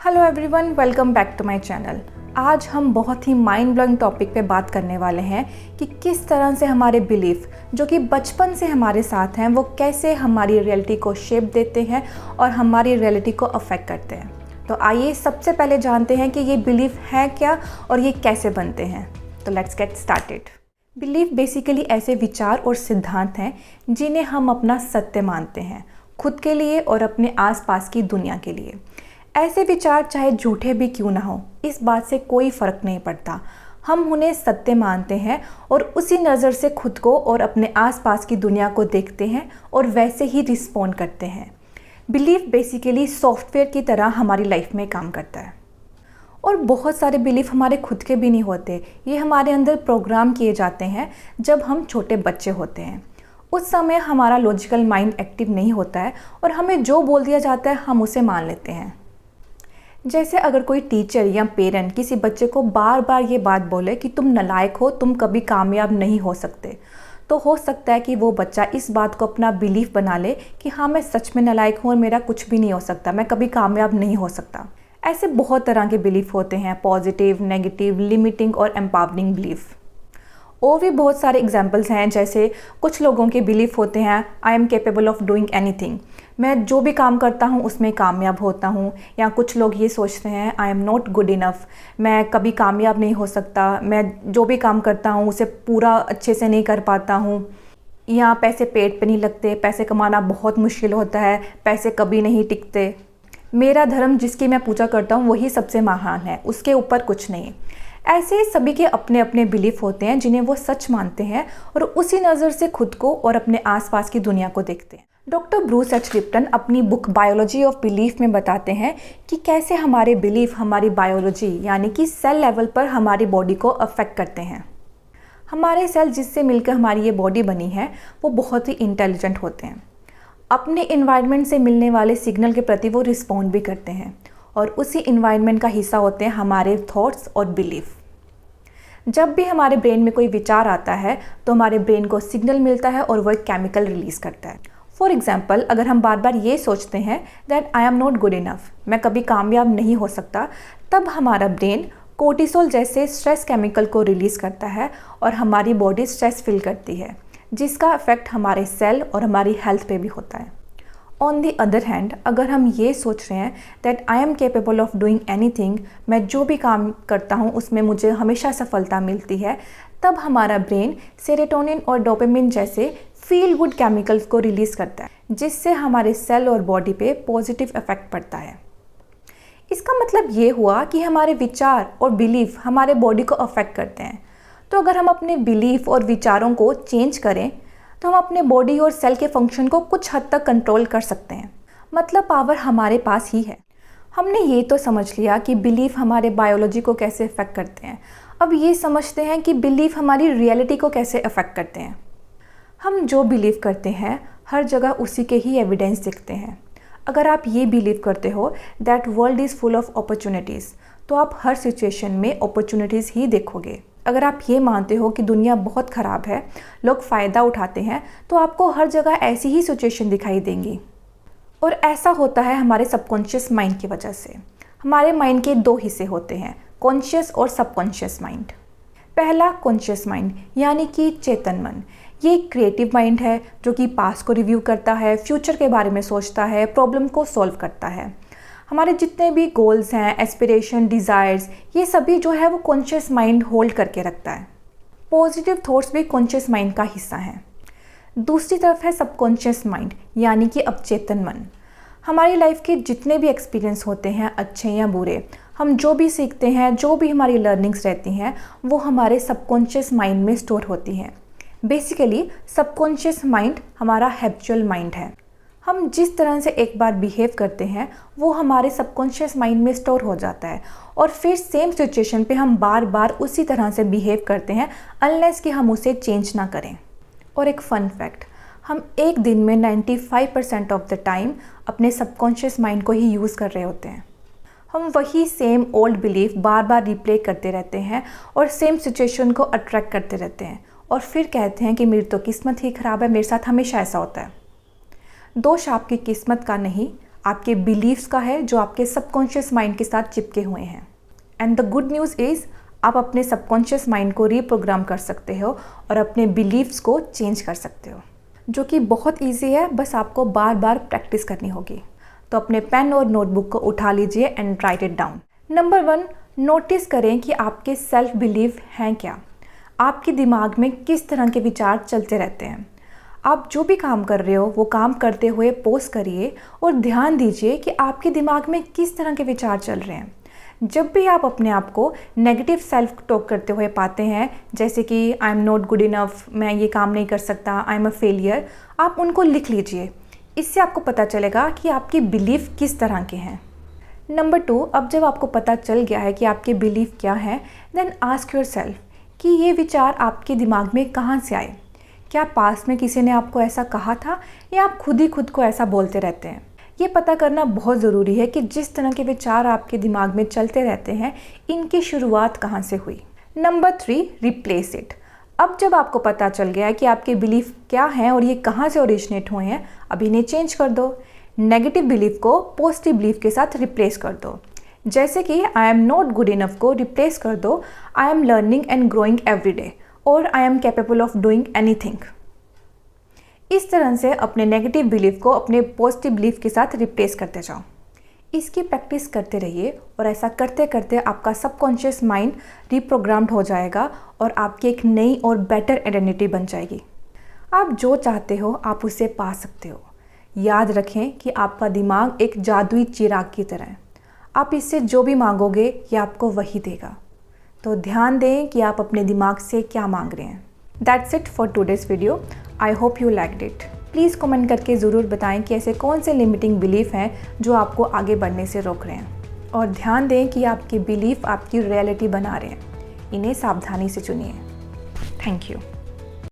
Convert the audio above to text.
Hello everyone, welcome back to my channel. आज हम बहुत ही माइंड ब्लोइंग टॉपिक पे बात करने वाले हैं कि किस तरह से हमारे बिलीफ जो कि बचपन से हमारे साथ हैं वो कैसे हमारी रियलिटी को शेप देते हैं और हमारी रियलिटी को अफेक्ट करते हैं। तो आइए सबसे पहले जानते हैं कि ये बिलीफ है क्या और ये कैसे बनते हैं। तो let's get started. Belief basically ऐसे विचार और सिद्धांत हैं जिन्हें हम अपना सत्य मानते हैं, खुद के लिए और अपने आसपास की दुनिया के लिए। ऐसे विचार चाहे झूठे भी क्यों ना हो, इस बात से कोई फ़र्क नहीं पड़ता। हम उन्हें सत्य मानते हैं और उसी नज़र से खुद को और अपने आसपास की दुनिया को देखते हैं और वैसे ही रिस्पॉन्ड करते हैं। बिलीफ बेसिकली सॉफ्टवेयर की तरह हमारी लाइफ में काम करता है। और बहुत सारे बिलीफ हमारे खुद के भी नहीं होते, ये हमारे अंदर प्रोग्राम किए जाते हैं जब हम छोटे बच्चे होते हैं। उस समय हमारा लॉजिकल माइंड एक्टिव नहीं होता है और हमें जो बोल दिया जाता है हम उसे मान लेते हैं। जैसे अगर कोई टीचर या पेरेंट किसी बच्चे को बार बार ये बात बोले कि तुम नालायक हो, तुम कभी कामयाब नहीं हो सकते, तो हो सकता है कि वो बच्चा इस बात को अपना बिलीफ बना ले कि हाँ, मैं सच में नालायक हूँ और मेरा कुछ भी नहीं हो सकता, मैं कभी कामयाब नहीं हो सकता। ऐसे बहुत तरह के बिलीफ होते हैं, पॉजिटिव, नेगेटिव, लिमिटिंग और एम्पावरिंग बिलीफ। और भी बहुत सारे एग्जाम्पल्स हैं। जैसे कुछ लोगों के बिलीफ होते हैं, I am capable of doing anything, मैं जो भी काम करता हूँ उसमें कामयाब होता हूँ। या कुछ लोग ये सोचते हैं, आई एम नॉट गुड इनफ, मैं कभी कामयाब नहीं हो सकता, मैं जो भी काम करता हूँ उसे पूरा अच्छे से नहीं कर पाता हूँ। या पैसे पेट पे नहीं लगते, पैसे कमाना बहुत मुश्किल होता है, पैसे कभी नहीं टिकते, मेरा धर्म जिसकी मैं पूजा करता हूँ वही सबसे महान है, उसके ऊपर कुछ नहीं। ऐसे सभी के अपने अपने बिलीफ होते हैं जिन्हें वो सच मानते हैं और उसी नज़र से खुद को और अपने आसपास की दुनिया को देखते हैं। डॉक्टर ब्रूस एच लिप्टन अपनी बुक बायोलॉजी ऑफ बिलीफ में बताते हैं कि कैसे हमारे बिलीफ हमारी बायोलॉजी यानी कि सेल लेवल पर हमारी बॉडी को अफेक्ट करते हैं। हमारे सेल जिससे मिलकर हमारी ये बॉडी बनी है वो बहुत ही इंटेलिजेंट होते हैं। अपने इन्वायरमेंट से मिलने वाले सिग्नल के प्रति वो रिस्पॉन्ड भी करते हैं और उसी इन्वायरमेंट का हिस्सा होते हैं हमारे थॉट्स और बिलीफ। जब भी हमारे ब्रेन में कोई विचार आता है तो हमारे ब्रेन को सिग्नल मिलता है और वो एक केमिकल रिलीज़ करता है। फॉर एग्जाम्पल, अगर हम बार बार ये सोचते हैं that I am not good enough, मैं कभी कामयाब नहीं हो सकता, तब हमारा ब्रेन कोर्टिसोल जैसे स्ट्रेस केमिकल को रिलीज़ करता है और हमारी बॉडी स्ट्रेस फील करती है, जिसका इफेक्ट हमारे सेल और हमारी हेल्थ पे भी होता है। ऑन दी अदर हैंड, अगर हम ये सोच रहे हैं that I am capable of doing anything, मैं जो भी काम करता हूँ उसमें मुझे हमेशा सफलता मिलती है, तब हमारा ब्रेन सेरोटोनिन और डोपामिन जैसे फील गुड केमिकल्स को रिलीज़ करता है, जिससे हमारे सेल और बॉडी पे पॉजिटिव इफेक्ट पड़ता है। इसका मतलब ये हुआ कि हमारे विचार और बिलीफ हमारे बॉडी को अफेक्ट करते हैं। तो अगर हम अपने बिलीफ और विचारों को चेंज करें तो हम अपने बॉडी और सेल के फंक्शन को कुछ हद तक कंट्रोल कर सकते हैं। मतलब पावर हमारे पास ही है। हमने ये तो समझ लिया कि बिलीफ हमारे बायोलॉजी को कैसे अफेक्ट करते हैं। अब ये समझते हैं कि बिलीफ हमारी रियलिटी को कैसे अफेक्ट करते हैं। हम जो बिलीव करते हैं हर जगह उसी के ही एविडेंस दिखते हैं। अगर आप ये बिलीव करते हो that world is full of opportunities, तो आप हर सिचुएशन में अपॉर्चुनिटीज़ ही देखोगे। अगर आप ये मानते हो कि दुनिया बहुत ख़राब है, लोग फ़ायदा उठाते हैं, तो आपको हर जगह ऐसी ही सिचुएशन दिखाई देंगी। और ऐसा होता है हमारे सबकॉन्शियस माइंड की वजह से। हमारे माइंड के दो हिस्से होते हैं, कॉन्शियस और सबकॉन्शियस माइंड। पहला कॉन्शियस माइंड यानी कि चेतन मन, ये एक क्रिएटिव माइंड है जो कि पास्ट को रिव्यू करता है, फ्यूचर के बारे में सोचता है, प्रॉब्लम को सॉल्व करता है। हमारे जितने भी गोल्स हैं, एस्पिरेशन, डिज़ायर्स, ये सभी जो है वो कॉन्शियस माइंड होल्ड करके रखता है। पॉजिटिव थॉट्स भी कॉन्शियस माइंड का हिस्सा हैं। दूसरी तरफ है सबकॉन्शियस माइंड यानी कि अवचेतन मन। हमारी लाइफ के जितने भी एक्सपीरियंस होते हैं, अच्छे या बुरे, हम जो भी सीखते हैं, जो भी हमारी लर्निंग्स रहती हैं, वो हमारे सबकॉन्शियस माइंड में स्टोर होती हैं। बेसिकली सबकॉन्शियस माइंड हमारा हैबिचुअल माइंड है। हम जिस तरह से एक बार बिहेव करते हैं वो हमारे सबकॉन्शियस माइंड में स्टोर हो जाता है और फिर सेम सिचुएशन पे हम बार बार उसी तरह से बिहेव करते हैं अनलेस कि हम उसे चेंज ना करें। और एक फ़न फैक्ट, हम एक दिन में 95% ऑफ द टाइम अपने सबकॉन्शियस माइंड को ही यूज़ कर रहे होते हैं। हम वही सेम ओल्ड बिलीफ बार बार रिप्ले करते रहते हैं और सेम सिचुएशन को अट्रैक्ट करते रहते हैं और फिर कहते हैं कि मेरी तो किस्मत ही ख़राब है, मेरे साथ हमेशा ऐसा होता है। दोष आपकी किस्मत का नहीं, आपके बिलीव्स का है जो आपके सबकॉन्शियस माइंड के साथ चिपके हुए हैं। And the good news is आप अपने सबकॉन्शियस माइंड को रीप्रोग्राम कर सकते हो और अपने बिलीव्स को चेंज कर सकते हो, जो कि बहुत ईजी है, बस आपको बार बार प्रैक्टिस करनी होगी। तो अपने पेन और नोटबुक को उठा लीजिए and right it down. Number 1, notice करें कि आपके सेल्फ बिलीव हैं क्या। आपके दिमाग में किस तरह के विचार चलते रहते हैं। आप जो भी काम कर रहे हो वो काम करते हुए पॉज करिए और ध्यान दीजिए कि आपके दिमाग में किस तरह के विचार चल रहे हैं। जब भी आप अपने आप को नेगेटिव सेल्फ टॉक करते हुए पाते हैं, जैसे कि I am not good enough, मैं ये काम नहीं कर सकता, आई एम अ फेलियर, आप उनको लिख लीजिए। इससे आपको पता चलेगा कि आपके बिलीफ किस तरह के हैं। नंबर 2, अब जब आपको पता चल गया है कि आपके बिलीफ क्या हैं, देन आस्क योरसेल्फ कि ये विचार आपके दिमाग में कहाँ से आए। क्या पास्ट में किसी ने आपको ऐसा कहा था या आप खुद ही खुद को ऐसा बोलते रहते हैं। ये पता करना बहुत ज़रूरी है कि जिस तरह के विचार आपके दिमाग में चलते रहते हैं, इनकी शुरुआत कहाँ से हुई। Number 3, replace it. अब जब आपको पता चल गया है कि आपके बिलीफ क्या हैं और ये कहाँ से ओरिजिनेट हुए हैं, अब इन्हें चेंज कर दो। नेगेटिव बिलीफ को पॉजिटिव बिलीफ के साथ रिप्लेस कर दो। जैसे कि I am not good enough को रिप्लेस कर दो I am learning and growing every day और I am capable of doing anything. इस तरह से अपने नेगेटिव बिलीफ को अपने पॉजिटिव बिलीफ के साथ रिप्लेस करते जाओ। इसकी प्रैक्टिस करते रहिए और ऐसा करते करते आपका सबकॉन्शियस माइंड रीप्रोग्राम्ड हो जाएगा और आपकी एक नई और बेटर आइडेंटिटी बन जाएगी। आप जो चाहते हो आप उसे पा सकते हो। याद रखें कि आपका दिमाग एक जादुई चिराग की तरह है। आप इससे जो भी मांगोगे ये आपको वही देगा। तो ध्यान दें कि आप अपने दिमाग से क्या मांग रहे हैं। That's it for today's video. I hope you liked it. Please comment करके ज़रूर बताएं कि ऐसे कौन से लिमिटिंग बिलीफ हैं जो आपको आगे बढ़ने से रोक रहे हैं। और ध्यान दें कि आपके बिलीफ आपकी रियलिटी बना रहे हैं। इन्हें सावधानी से चुनिए। Thank you.